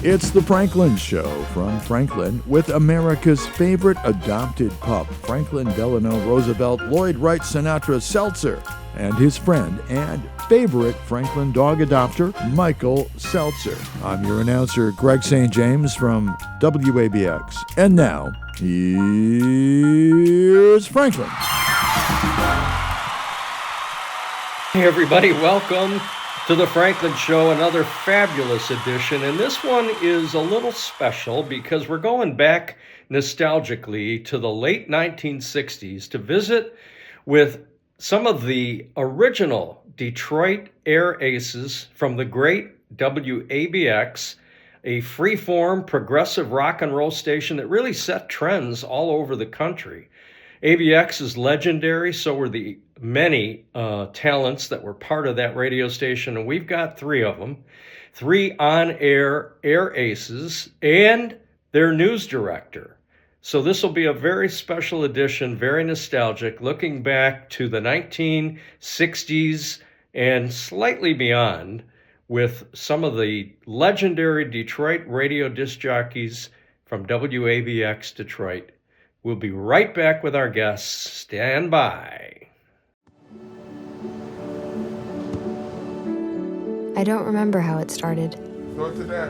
It's the Franklin Show from Franklin with America's favorite adopted pup, Franklin Delano Roosevelt Lloyd Wright Sinatra Seltzer, and his friend and favorite Franklin dog adopter, Michael Seltzer. I'm your announcer, Greg St. James from WABX. And now, here's Franklin. Hey everybody, welcome to the Franklin Show, another fabulous edition. And this one is a little special because we're going back nostalgically to the late 1960s to visit with some of the original Detroit Air Aces from the great WABX, a freeform progressive rock and roll station that really set trends all over the country. ABX is legendary, so were the many talents that were part of that radio station, and we've got three of them, three on-air Air Aces, and their news director. So this will be a very special edition, very nostalgic, looking back to the 1960s and slightly beyond with some of the legendary Detroit radio disc jockeys from WABX Detroit. We'll be right back with our guests. Stand by. I don't remember how it started. Go to that.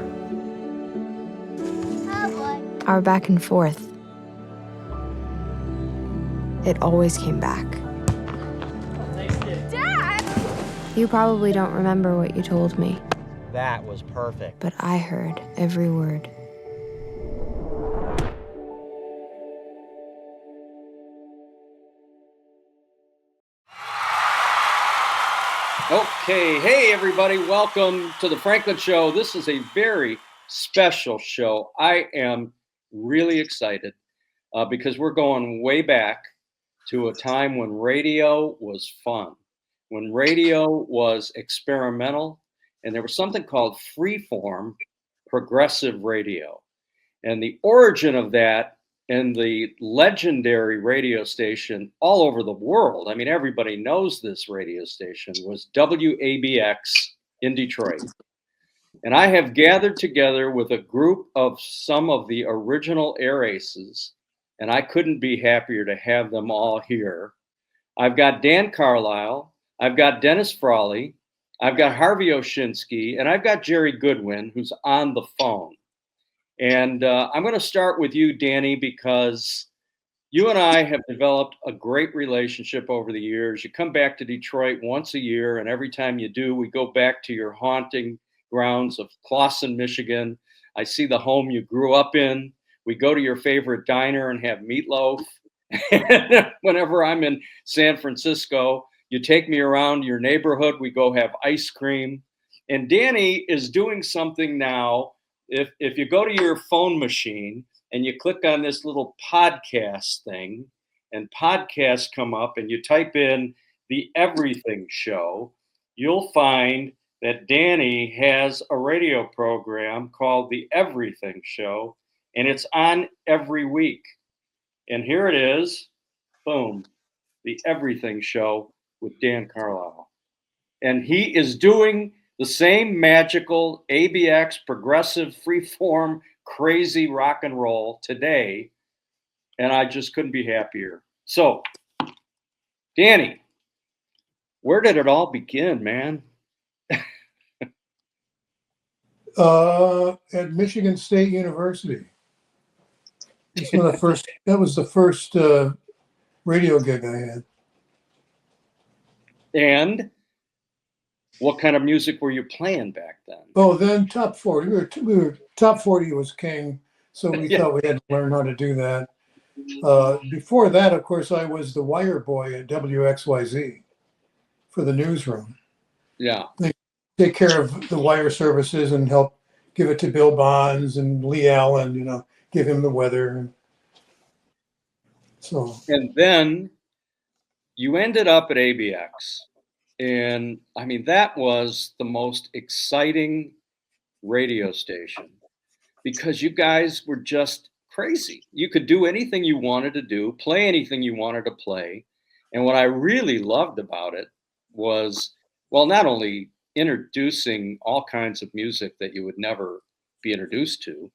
Oh boy. Our back and forth. It always came back. Dad! You probably don't remember what you told me, That was perfect. but I heard every word. Okay, hey everybody, welcome to the Franklin Show. This is a very special show. I am really excited because we're going way back to a time when radio was fun, when radio was experimental, and there was something called freeform progressive radio. And the origin of that and the legendary radio station all over the world, I mean, everybody knows this radio station, was WABX in Detroit. And I have gathered together with a group of some of the original Air Aces, and I couldn't be happier to have them all here. I've got Dan Carlisle, I've got Dennis Frawley, I've got Harvey Ovshinsky, and I've got Jerry Goodwin, who's on the phone. And I'm going to start with you, Danny, because you and I have developed a great relationship over the years. You come back to Detroit once a year, and every time you do, we go back to your haunting grounds of Clawson, Michigan. I see the home you grew up in. We go to your favorite diner and have meatloaf. Whenever I'm in San Francisco, you take me around your neighborhood. We go have ice cream. And Danny is doing something now. If you go to your phone machine and you click on this little podcast thing and podcasts come up and you type in the Everything Show, you'll find that Danny has a radio program called the Everything Show, and it's on every week. And here it is, boom, the Everything Show with Dan Carlisle. And he is doing the same magical ABX progressive freeform crazy rock and roll today, and I just couldn't be happier. So, Danny, where did it all begin, man? At Michigan State University. It's one of the first. That was the first radio gig I had. And what kind of music were you playing back then? Oh, then top 40. We were top 40 was king, so we thought we had to learn how to do that. Before that, of course, I was the wire boy at WXYZ for the newsroom. Yeah. They take care of the wire services and help give it to Bill Bonds and Lee Allen, give him the weather. So. And then you ended up at ABX. And I mean, that was the most exciting radio station because you guys were just crazy. You could do anything you wanted to do, play anything you wanted to play. And what I really loved about it was, well, not only introducing all kinds of music that you would never be introduced to.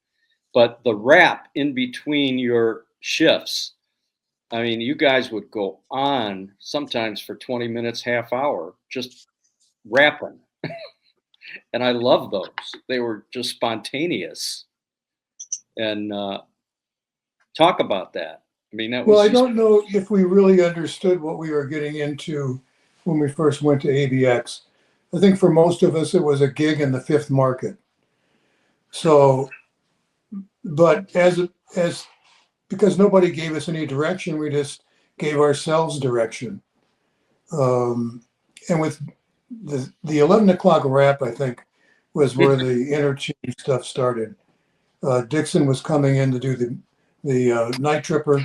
But the rap in between your shifts, I mean, you guys would go on sometimes for 20 minutes, half hour, just rapping. And I love those. They were just spontaneous. And talk about that. I mean, that was Well, I don't know if we really understood what we were getting into when we first went to ABX. I think for most of us, it was a gig in the Fifth Market. So, but because nobody gave us any direction, we just gave ourselves direction. And with the 11 o'clock rap, I think, was where the interchange stuff started. Dixon was coming in to do the Night Tripper,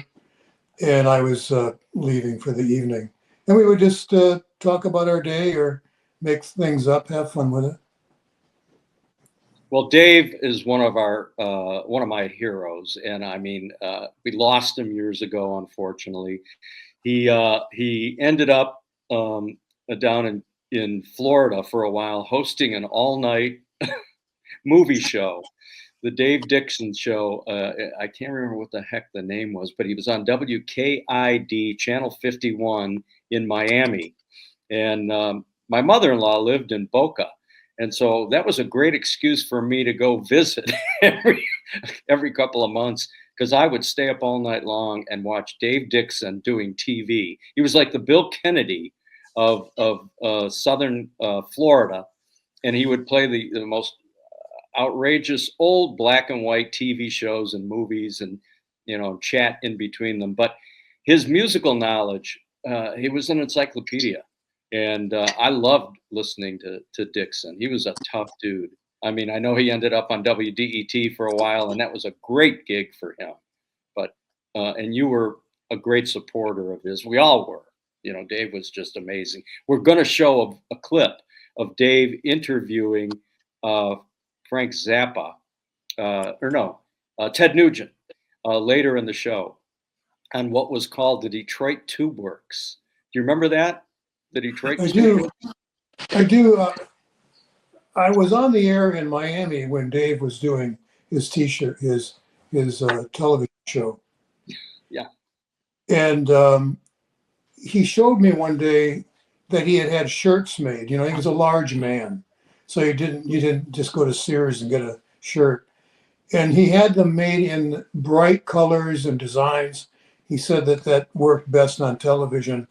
and I was leaving for the evening. And we would just talk about our day or make things up, have fun with it. Well, Dave is one of my heroes, and I mean, we lost him years ago, unfortunately. He ended up down in Florida for a while, hosting an all-night movie show, the Dave Dixon Show. I can't remember what the heck the name was, but he was on WKID Channel 51 in Miami, and my mother-in-law lived in Boca. And so that was a great excuse for me to go visit every couple of months, because I would stay up all night long and watch Dave Dixon doing TV. He was like the Bill Kennedy of Southern Florida, and he would play the most outrageous old black and white TV shows and movies, and chat in between them. But his musical knowledge, he was an encyclopedia. And I loved listening to Dixon. He was a tough dude. I mean, I know he ended up on WDET for a while, and that was a great gig for him. But and you were a great supporter of his. We all were. Dave was just amazing. We're going to show a clip of Dave interviewing Frank Zappa, Ted Nugent later in the show on what was called the Detroit Tube Works. Do you remember that? The Detroit Tube Works? I do. I was on the air in Miami when Dave was doing his his television show. Yeah. And he showed me one day that he had shirts made. He was a large man, so you didn't just go to Sears and get a shirt. And he had them made in bright colors and designs. He said that worked best on television.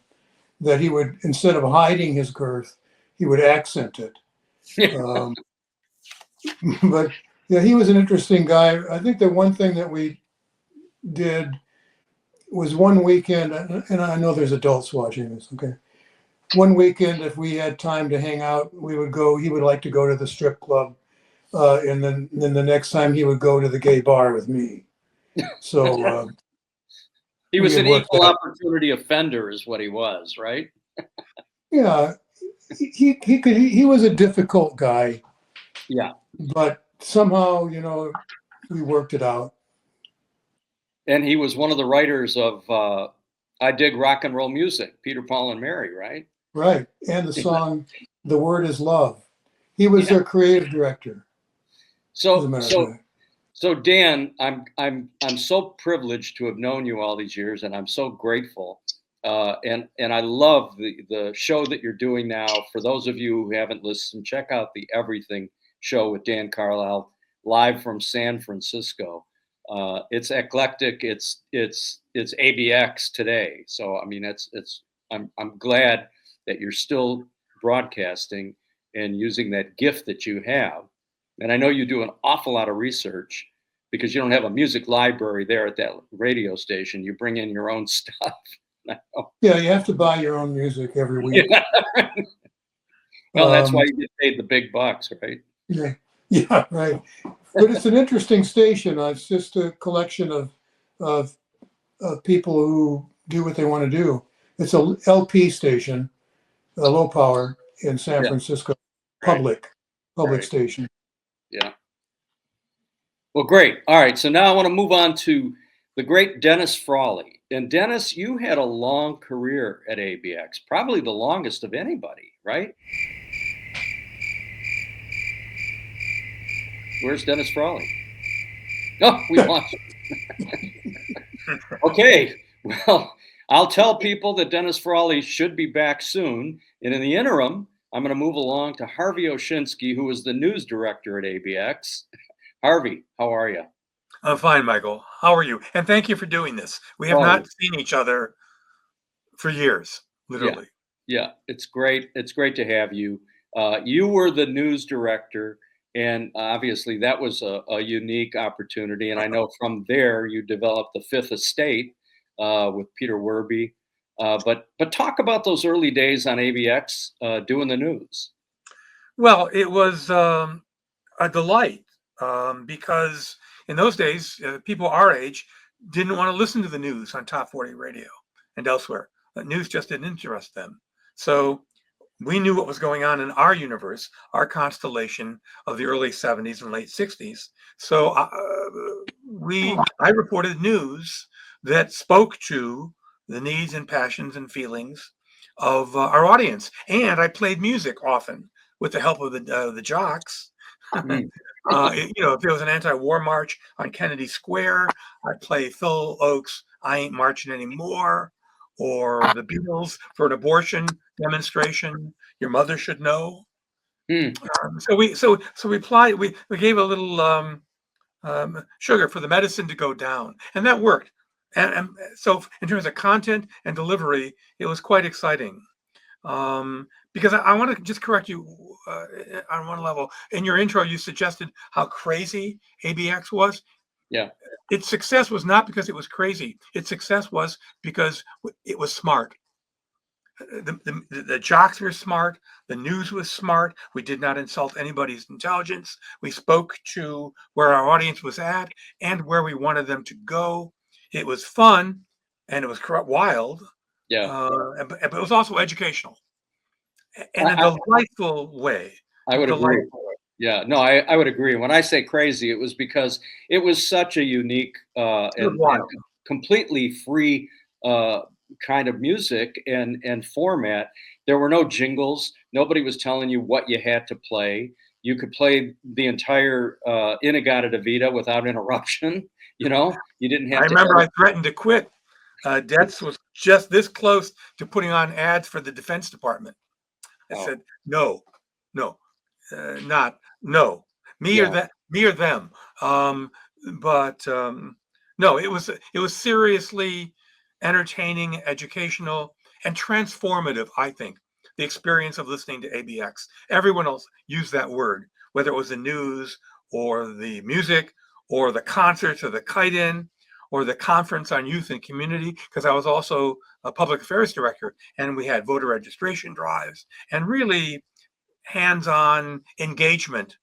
That he would, instead of hiding his girth, he would accent it. But yeah, he was an interesting guy. I think the one thing that we did was one weekend, and I know there's adults watching this, okay? One weekend, if we had time to hang out, we would go. He would like to go to the strip club, and then the next time he would go to the gay bar with me. So he was an equal opportunity offender, is what he was, right? Yeah, he was a difficult guy. Yeah, but somehow we worked it out. And he was one of the writers of I Dig Rock and Roll Music, Peter, Paul, and Mary, right? Right, and the song "The Word Is Love." He was their creative director. So Dan, I'm so privileged to have known you all these years, and I'm so grateful. And I love the show that you're doing now. For those of you who haven't listened, check out the Everything show with Dan Carlisle, live from San Francisco. It's eclectic. It's ABX today. So I mean, I'm glad that you're still broadcasting and using that gift that you have. And I know you do an awful lot of research, because you don't have a music library there at that radio station. You bring in your own stuff. Yeah, you have to buy your own music every week. Yeah. Well, that's why you get paid the big bucks, right? Yeah, right. But it's an interesting station. It's just a collection of people who do what they want to do. It's a LP station, a low power in San Francisco, public station. Yeah. Well, great. All right. So now I want to move on to the great Dennis Frawley. And Dennis, you had a long career at ABX, probably the longest of anybody, right? Where's Dennis Frawley? Oh, we lost. Okay, well, I'll tell people that Dennis Frawley should be back soon. And in the interim, I'm going to move along to Harvey Ovshinsky, who is the news director at ABX. Harvey, how are you? I'm fine, Michael. How are you? And thank you for doing this. We have Oh, not seen each other for years, literally. yeah, it's great. It's great to have you. You were the news director, and obviously that was a unique opportunity. And I know from there you developed the Fifth Estate with Peter Werby. But talk about those early days on ABX doing the news. Well, it was a delight because in those days, people our age didn't want to listen to the news on Top 40 radio and elsewhere. News just didn't interest them. So we knew what was going on in our universe, our constellation of the early 70s and late 60s. So I reported news that spoke to the needs and passions and feelings of our audience. And I played music often with the help of the jocks. If there was an anti-war march on Kennedy Square, I'd play Phil Oakes' "I Ain't Marching Anymore," or the Beatles for an abortion demonstration. Your mother should know. So we applied. We gave a little sugar for the medicine to go down, and that worked. And so in terms of content and delivery, it was quite exciting. Because I want to just correct you on one level. In your intro, you suggested how crazy ABX was. Yeah. Its success was not because it was crazy. Its success was because it was smart. The jocks were smart. The news was smart. We did not insult anybody's intelligence. We spoke to where our audience was at and where we wanted them to go. It was fun and it was wild. Yeah. But it was also educational in a delightful way. I would agree. Yeah, no, I would agree. When I say crazy, it was because it was such a unique and completely free kind of music and format. There were no jingles. Nobody was telling you what you had to play. You could play the entire In-A-Gadda-Da-Vida without interruption. You didn't have I remember I threatened to quit. Detz was just this close to putting on ads for the Defense Department. I said, no, no. Me or them. No, it was seriously entertaining, educational, and transformative. I think the experience of listening to ABX. Everyone else used that word, whether it was the news or the music or the concerts or the kite-in or the conference on youth and community, because I was also a public affairs director, and we had voter registration drives and really hands-on engagement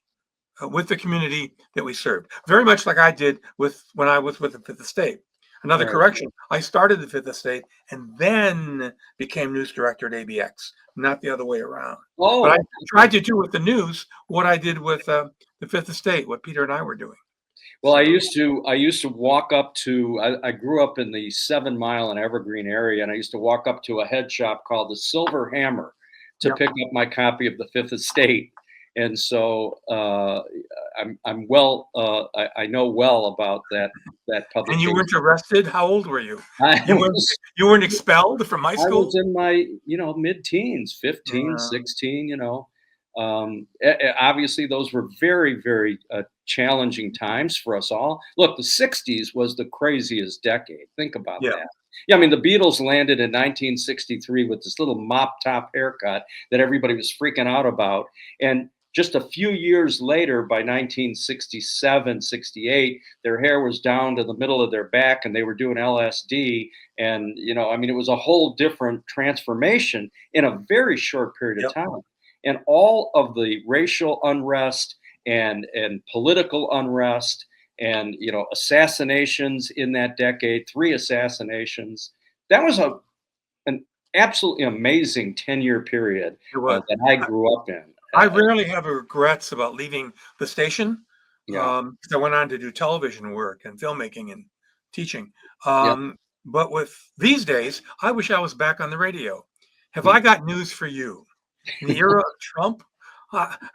with the community that we served. Very much like I did when I was with the Fifth Estate. Another correction, I started the Fifth Estate and then became news director at ABX, not the other way around. But I tried to do with the news what I did with the Fifth Estate, what Peter and I were doing. Well, I used to walk up to, I grew up in the 7 Mile and Evergreen area, and I used to walk up to a head shop called the Silver Hammer to pick up my copy of the Fifth Estate. And so I'm well, I know well about that publication. And you weren't arrested? How old were you? You weren't expelled from high school? I was in my, mid-teens, 15, 16, obviously those were very, very challenging times for us all. Look, the 60s was the craziest decade. Think about that. Yeah, I mean, the Beatles landed in 1963 with this little mop top haircut that everybody was freaking out about. And just a few years later, by 1967, 68, their hair was down to the middle of their back and they were doing LSD. And, it was a whole different transformation in a very short period of time. And all of the racial unrest and political unrest and, assassinations in that decade, 3 assassinations, that was an absolutely amazing 10-year period that I grew up in. I rarely have regrets about leaving the station. I went on to do television work and filmmaking and teaching. But with these days, I wish I was back on the radio. Have I got news for you? In the era of Trump,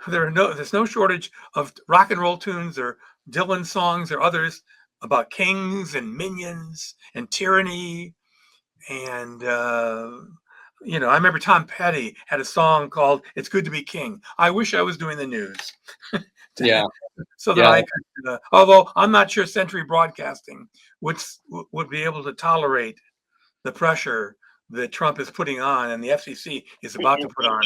there's no shortage of rock and roll tunes or Dylan songs or others about kings and minions and tyranny. And, I remember Tom Petty had a song called It's Good to Be King. I wish I was doing the news. Yeah. So that I could, although I'm not sure Century Broadcasting would be able to tolerate the pressure that Trump is putting on and the FCC is about to put on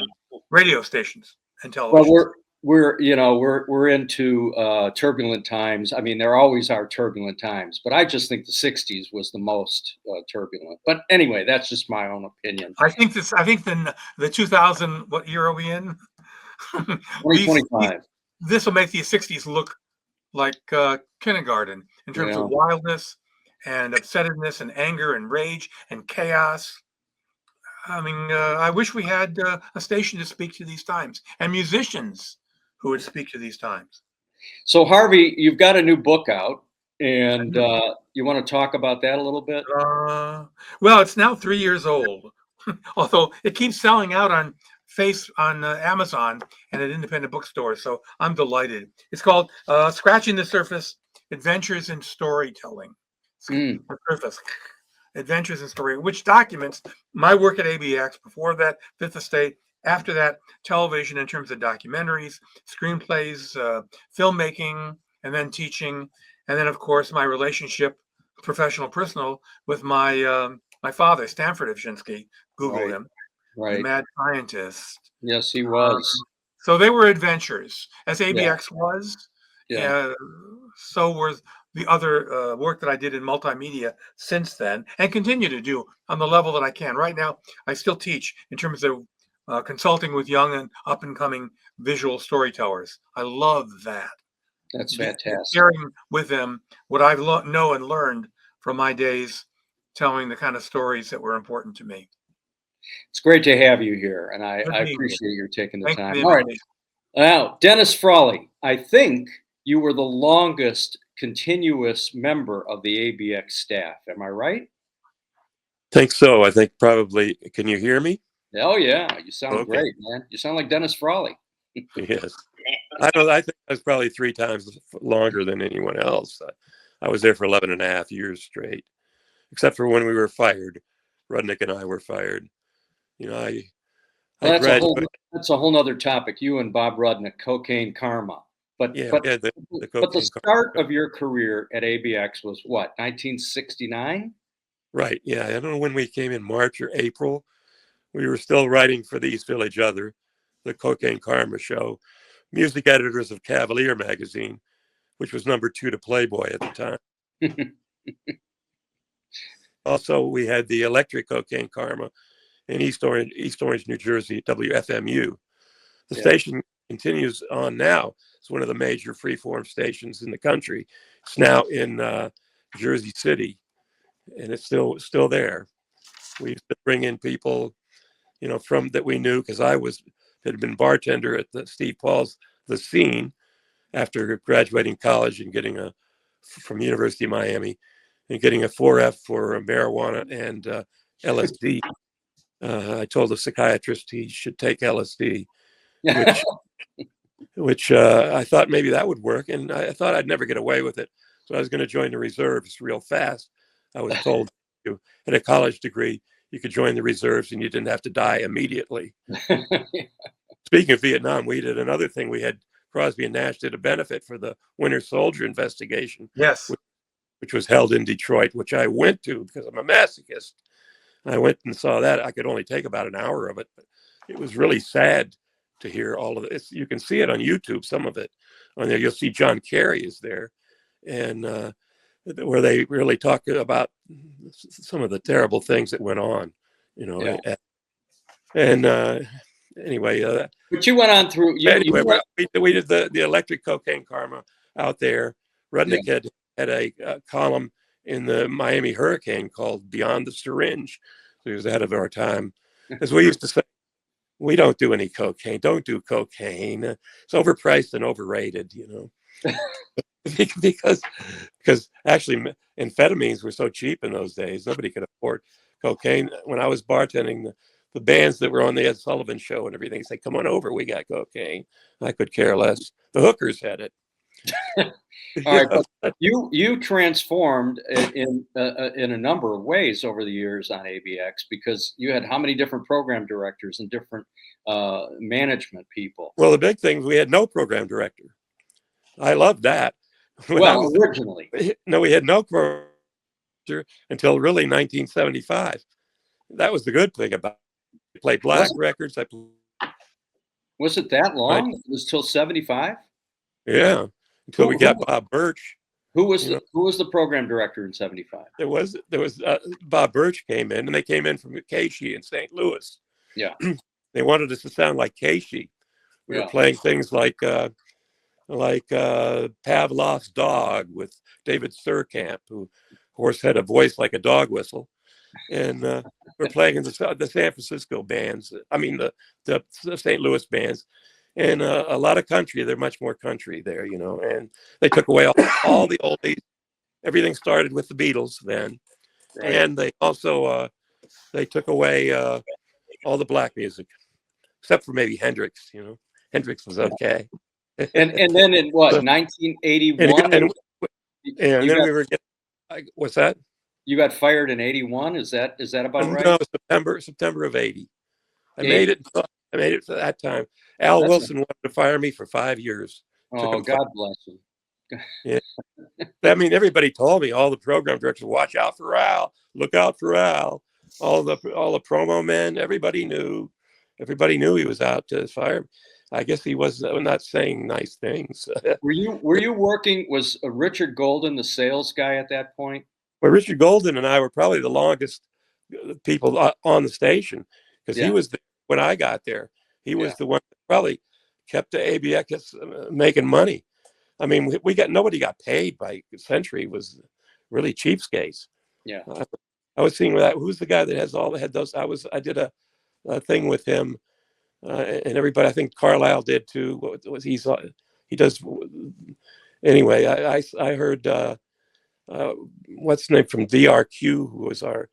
radio stations and television. Well, we're into turbulent times. I mean, there always are turbulent times, but I just think the '60s was the most turbulent. But anyway, that's just my own opinion. I think the 2000, what year are we in? 2025. This will make the '60s look like kindergarten in terms of wildness and upsetness and anger and rage and chaos. I mean, I wish we had a station to speak to these times and musicians who would speak to these times. So, Harvey, you've got a new book out, and you want to talk about that a little bit? Well, it's now 3 years old, although it keeps selling out on Amazon and at independent bookstores. So I'm delighted. It's called Scratching the Surface: Adventures in Storytelling. The surface. Adventures in Story, which documents my work at ABX, before that, Fifth Estate, after that, television in terms of documentaries, screenplays, filmmaking, and then teaching. And then, of course, my relationship, professional, personal, with my father, Stanford Ovshinsky. Google him. Right. The mad scientist. Yes, he was. So they were adventures, as ABX was. Yeah. So was the other work that I did in multimedia since then, and continue to do on the level that I can. Right now, I still teach in terms of consulting with young and up-and-coming visual storytellers. I love that. That's fantastic. Sharing with them what I've know and learned from my days telling the kind of stories that were important to me. It's great to have you here, and I appreciate your taking the time. All right. Now, Dennis Frawley, I think you were the longest continuous member of the ABX staff. Am I right? Think so. I think probably. Can you hear me? Oh, yeah. You sound great, man. You sound like Dennis Frawley. Yes. I think I was probably 3 times longer than anyone else. I was there for 11 and a half years straight, except for when we were fired. Rudnick and I were fired. That's a whole nother topic. You and Bob Rudnick, cocaine karma. But the start of your career at ABX was what, 1969? Right. Yeah. I don't know when we came in, March or April. We were still writing for the East Village Other, the Cocaine Karma show, music editors of Cavalier magazine, which was number 2 to Playboy at the time. Also, we had the Electric Cocaine Karma in East Orange, New Jersey, WFMU. The station continues on now. It's one of the major freeform stations in the country. It's now in Jersey City, and it's still there. We used to bring in people, from that we knew, because had been bartender at the Steve Paul's The Scene after graduating college and getting from University of Miami and getting a 4F for marijuana and LSD. I told the psychiatrist he should take LSD, which I thought maybe that would work. And I thought I'd never get away with it. So I was going to join the reserves real fast. I was told you had a college degree, you could join the reserves and you didn't have to die immediately. Speaking of Vietnam, we did another thing. We had Crosby and Nash did a benefit for the Winter Soldier investigation. Yes. Which was held in Detroit, which I went to because I'm a masochist. I went and saw that. I could only take about an hour of it, but it was really sad to hear all of it. You can see it on YouTube, some of it. On there, you'll see John Kerry is there, and where they really talk about some of the terrible things that went on, Anyway, but you went on through. We did the Electric Cocaine Karma out there. Rudnick had a column in the Miami Hurricane called Beyond the Syringe. So he was ahead of our time. As we used to say, we don't do any cocaine. Don't do cocaine. It's overpriced and overrated, because actually amphetamines were so cheap in those days. Nobody could afford cocaine. When I was bartending, the bands that were on the Ed Sullivan Show and everything say, "Come on over, we got cocaine." I could care less. The hookers had it. All right, but you transformed in a number of ways over the years on ABX, because you had how many different program directors and different management people? Well, the big thing was we had no program director. I loved that. Well, originally. No, we had no program director until really 1975. That was the good thing about it. I played black records. Was it that long? It was till 75? Yeah, until we got Bob Birch. Who was the program director in 75? There was Bob Birch came in, and they came in from Casey in St. Louis. Yeah. They wanted us to sound like Casey. We were playing things like Pavlov's Dog with David Surkamp, who of course had a voice like a dog whistle. And we're playing in the San Francisco bands. I mean, the St. Louis bands. And a lot of country. They're much more country there, you know. And they took away all the oldies. Everything started with the Beatles then. Right. And they also they took away all the black music, except for maybe Hendrix. You know, Hendrix was okay. And then in what, 1981? And then we were getting, what's that? You got fired in 81. Is that about right? No, September of 80. I made it for that time. Al Wilson wanted to fire me for 5 years. Oh, God bless him. Yeah. I mean, everybody told me, all the program directors, watch out for Al, look out for Al. All the promo men, everybody knew he was out to fire me. I guess he was not saying nice things. Were you working? Was Richard Golden the sales guy at that point? Well, Richard Golden and I were probably the longest people on the station, because he was there when I got there. He was the one that probably kept the ABX making money. I mean, nobody got paid by Century. It was really cheapskates. Yeah. I was seeing that. Who's the guy that had those? I did a thing with him, and everybody. I think Carlisle did too. What was he does? Anyway, I heard what's the name from DRQ, who was our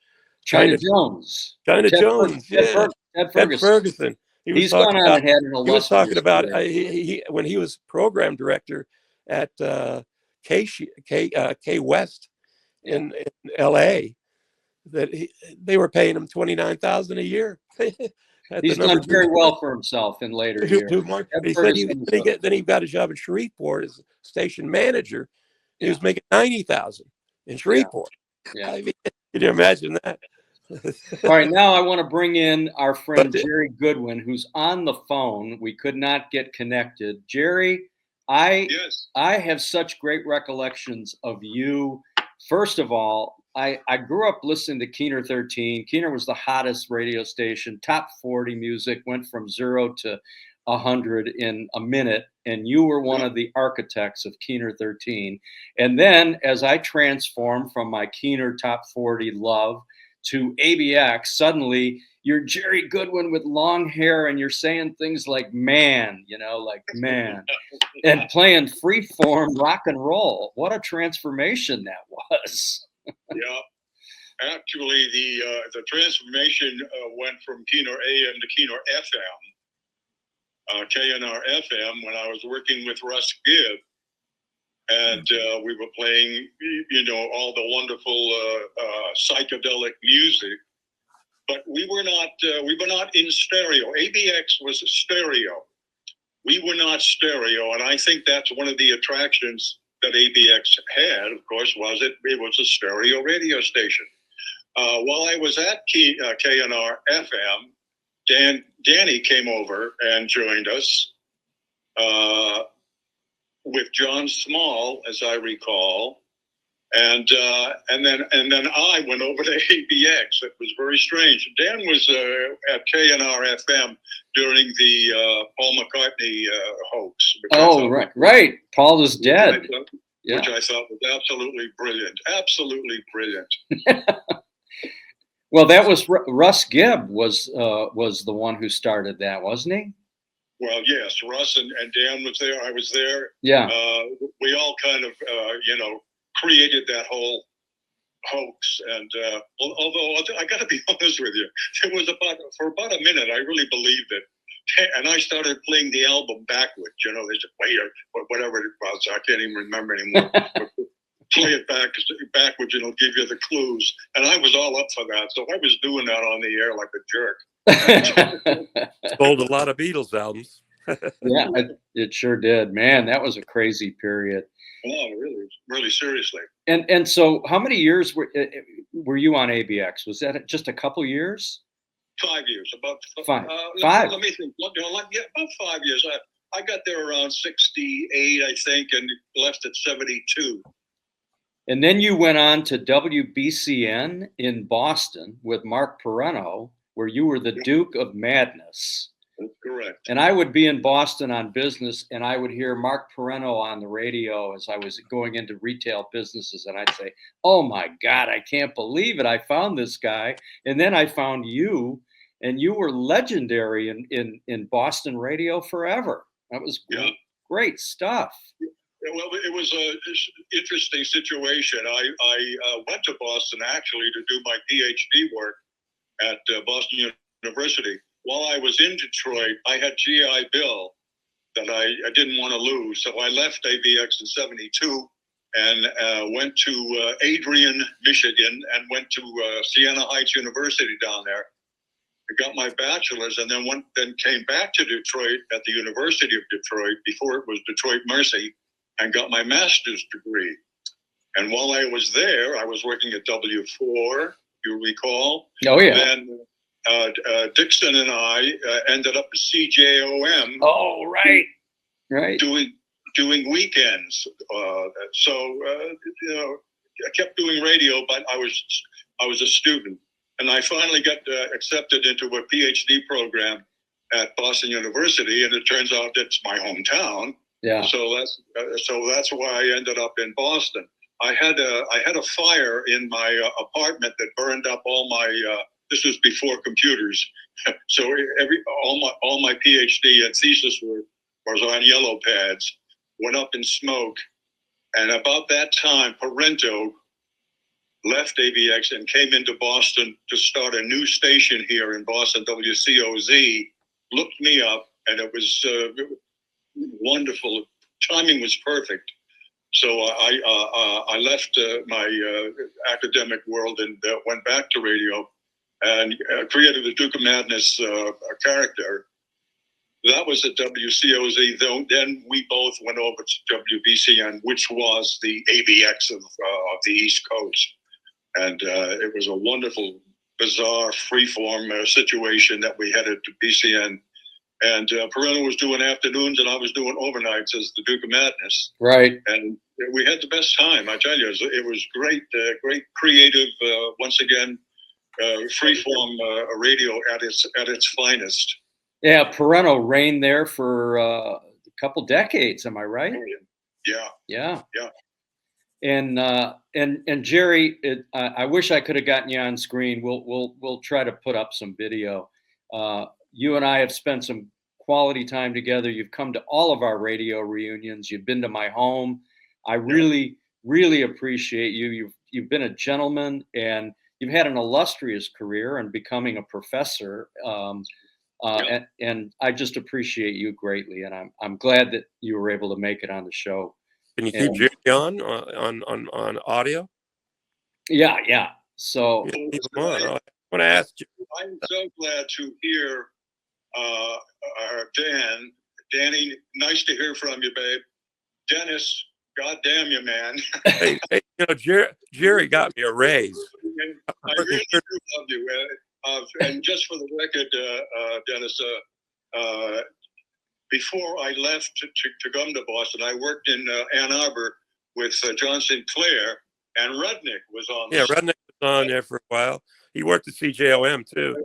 China Jones. Ted Ferguson. He's gone on and had an illustrious. He was talking about when he was program director at K West in L.A. that they were paying him $29,000 a year. He's done very well for himself in later years. He said then he got a job in Shreveport as station manager. He was making $90,000 in Shreveport. Yeah. I mean, can you imagine that? All right, now I want to bring in our friend Jerry Goodwin, who's on the phone. We could not get connected. Jerry, I have such great recollections of you. First of all, I grew up listening to Keener 13. Keener was the hottest radio station. Top 40 music went from 0 to 100 in a minute, and you were one of the architects of Keener 13. And then as I transformed from my Keener Top 40 love to ABX, suddenly you're Jerry Goodwin with long hair, and you're saying things like man, and playing freeform rock and roll. What a transformation that was. Yeah, actually the transformation went from Keener AM to Keener FM, KNR FM, when I was working with Russ Gibb. And we were playing, all the wonderful psychedelic music, but we were not in stereo. ABX was a stereo. We were not stereo, and I think that's one of the attractions that ABX had. Of course, was it was a stereo radio station. While I was at KNR FM, Danny came over and joined us. With John Small, as I recall, and then I went over to ABX. It was very strange. Dan was at KNR FM during the Paul McCartney hoax. Oh, right. Paul is dead. Which I thought was absolutely brilliant. Absolutely brilliant. Well, that was Russ Gibb was the one who started that, wasn't he? Well, yes, Russ and Dan was there. I was there. Yeah. We all kind of, created that whole hoax. And although I got to be honest with you, it was for about a minute I really believed it. And I started playing the album backwards. You know, they said, "Wait, or whatever it was." I can't even remember anymore. Play it backwards, and it'll give you the clues. And I was all up for that, so I was doing that on the air like a jerk. Sold a lot of Beatles albums. Yeah, it sure did, man. That was a crazy period. Oh, really, seriously. And so, how many years were you on ABX? Was that just a couple years? 5 years, about five. Let me think. About 5 years. I got there around 68, I think, and left at 72. And then you went on to WBCN in Boston with Mark Perreno, where you were the Duke of Madness. That's correct. And I would be in Boston on business, and I would hear Mark Perreno on the radio as I was going into retail businesses, and I'd say, "Oh my God, I can't believe it! I found this guy." And then I found you, and you were legendary in Boston radio forever. That was great stuff. Well, it was an interesting situation. I went to Boston actually to do my PhD work at Boston University. While I was in Detroit, I had GI Bill that I didn't want to lose. So I left ABX in 72 and went to Adrian, Michigan, and went to Siena Heights University down there. I got my bachelor's and then came back to Detroit at the University of Detroit before it was Detroit Mercy and got my master's degree. And while I was there, I was working at W4, you recall. Oh, yeah. Then Dixon and I ended up at CJOM. Oh, right. Doing weekends. I kept doing radio, but I was a student, and I finally got accepted into a PhD program at Boston University, and it turns out it's my hometown. Yeah. So that's why I ended up in Boston. I had a fire in my apartment that burned up all my. This was before computers, so all my PhD and thesis work was on yellow pads. Went up in smoke, and about that time, Parento left ABX and came into Boston to start a new station here in Boston, WCOZ. Looked me up, and it was wonderful. Timing was perfect. So I left my academic world and went back to radio and created the Duke of Madness character. That was at WCOZ. Then we both went over to WBCN, which was the ABX of the East Coast. And it was a wonderful, bizarre, freeform situation that we had at BCN. And Perreno was doing afternoons and I was doing overnights as the Duke of Madness. Right. And we had the best time. I tell you, it was great, great creative, once again, freeform radio at its finest. Yeah, Perreno reigned there for a couple decades. Am I right? Yeah. And Jerry, I wish I could have gotten you on screen. We'll try to put up some video. You and I have spent some quality time together. You've come to all of our radio reunions. You've been to my home. I really, really appreciate you. You've been a gentleman, and you've had an illustrious career in becoming a professor. And I just appreciate you greatly. And I'm glad that you were able to make it on the show. Can you keep Jerry on audio? Yeah. So keep him on. I want to ask you. I'm so glad to hear Danny, nice to hear from you, babe. Dennis, God damn you, man. hey, Jerry got me a raise. I really do love you. And just for the record, Dennis, before I left to come to Boston, I worked in Ann Arbor with John Sinclair, and Rudnick was on. Yeah, Rudnick was on there for a while. He worked at CJOM too.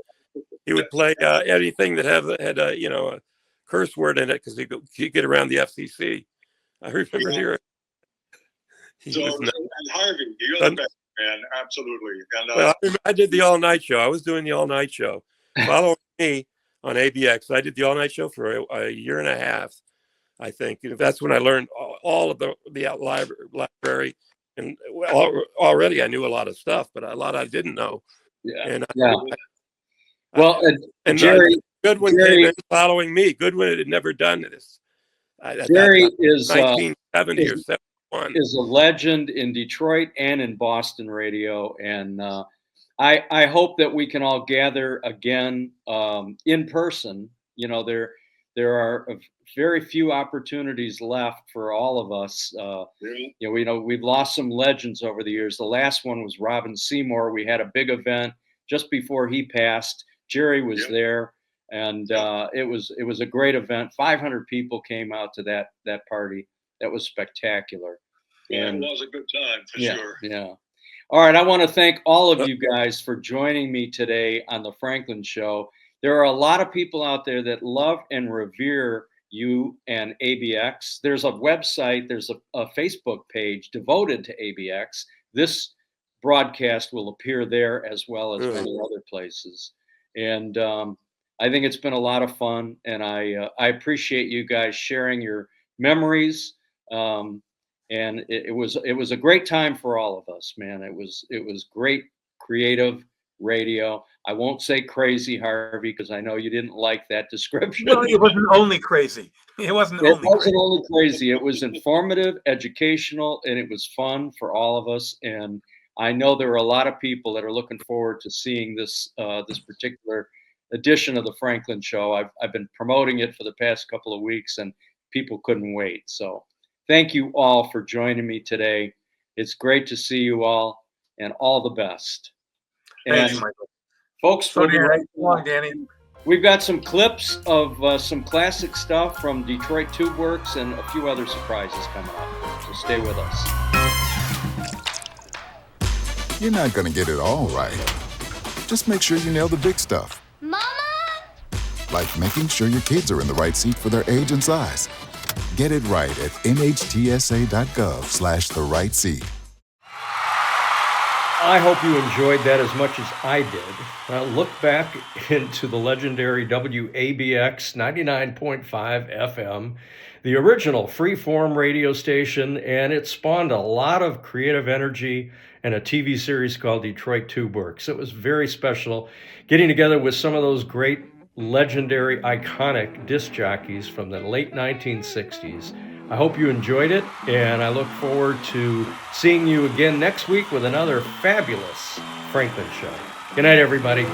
He would play anything that had a curse word in it because he could get around the FCC. I remember hearing. And Harvey, you're the best, man. Absolutely. And, well, I did the all-night show. I was doing the all-night show. Following me on ABX, I did the all-night show for a year and a half, I think. That's when I learned all of the library And well, already I knew a lot of stuff, but a lot I didn't know. Yeah. And Yeah. Well, Jerry Goodwin came in following me. Goodwin had never done this. Jerry is 1970 or 71. Is a legend in Detroit and in Boston radio, and I hope that we can all gather again in person. You know, there are very few opportunities left for all of us. You know, we've lost some legends over the years. The last one was Robin Seymour. We had a big event just before he passed. Jerry was there, and it was a great event. 500 people came out to that party. That was spectacular. Yeah, it was a good time for sure. Yeah. All right. I want to thank all of you guys for joining me today on the Franklin Show. There are a lot of people out there that love and revere you and ABX. There's a website, there's a Facebook page devoted to ABX. This broadcast will appear there as well as many other places. And I think it's been a lot of fun, and I appreciate you guys sharing your memories. And it was a great time for all of us, man. It was great, creative radio. I won't say crazy, Harvey, because I know you didn't like that description. Well, it wasn't only crazy. It wasn't only crazy. It was informative, educational, and it was fun for all of us. And I know there are a lot of people that are looking forward to seeing this particular edition of the Franklin Show. I've been promoting it for the past couple of weeks, and people couldn't wait. So thank you all for joining me today. It's great to see you all, and all the best. Thanks, and Michael. Folks, Danny. We've got some clips of some classic stuff from Detroit Tube Works and a few other surprises coming up. So stay with us. You're not going to get it all right. Just make sure you nail the big stuff. Mama! Like making sure your kids are in the right seat for their age and size. Get it right at nhtsa.gov/the right seat. I hope you enjoyed that as much as I did. Look back into the legendary WABX 99.5 FM, the original freeform radio station, and it spawned a lot of creative energy and a TV series called Detroit Tube Works. It was very special getting together with some of those great, legendary, iconic disc jockeys from the late 1960s. I hope you enjoyed it, and I look forward to seeing you again next week with another fabulous Franklin Show. Good night, everybody.